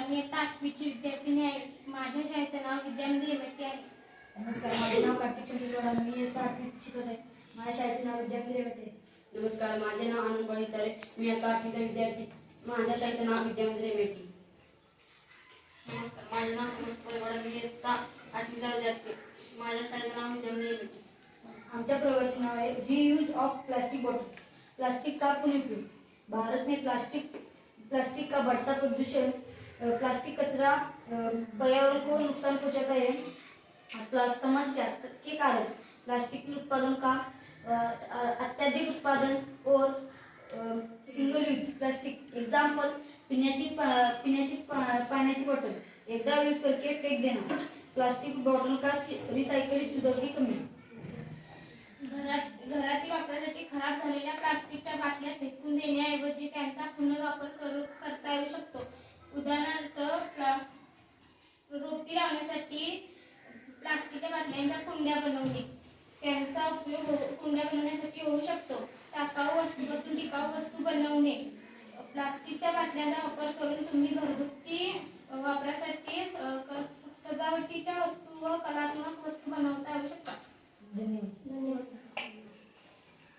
मी इयत्ता 8वीची विद्यार्थिनी आहे. माझ्या शाळेचे नाव विद्यामंदिर रेमेटे आहे. नमस्कार, माझे नाव कार्तिक चंद्रगौडा. मी इयत्ता 8वीत शिकत आहे. माझ्या शाळेचे नाव विद्यामंदिर रेमेटे. नमस्कार, माझे नाव आनंद बळीतरे. मी इयत्ता 8वीचा विद्यार्थी. माझ्या शाळेचे नाव विद्यामंदिर रेमेटे. नमस्कार, माझे नाव समर्थ पळेवाडा. मी इयत्ता 8वीचा विद्यार्थी. माझ्या शाळेचे नाव विद्यामंदिर रेमेटे. आमच्या प्रयोगाचे नाव है reuse of plastic bottle, plastic का पुनर्प्रयोग। भारत में प्लास्टिक का बढ़ता प्रदूषण, प्लास्टिक कचरा पर्यावरण को नुकसान पहुंचाता है। समस्या के कारण प्लास्टिक उत्पादन का अत्यधिक उत्पादन और सिंगल यूज प्लास्टिक, एग्जाम्पल पिण्याची पाण्याची बॉटल एकदा यूज करके फेक देना। प्लास्टिक बॉटल का रिसायकलिंग सुविधा भी कमी। घरातील वापरासाठी खराब झालेल्या प्लास्टिकच्या बाटल्या फेकून देण्याऐवजी त्यांचा पुनर्वापर करता येऊ शकतो. उदाहरणार्थ रोपटी लावण्यासाठी प्लास्टिकच्या बाटल्यांच्या कुंड्या बनवणे, त्यांचा उपयोग कुंड्या बनवण्यासाठी होऊ शकतो. टाकाऊ वस्तूपासून टिकाऊ वस्तू बनवणे. प्लास्टिकच्या बाटल्यांचा वापर करून तुम्ही घरगुती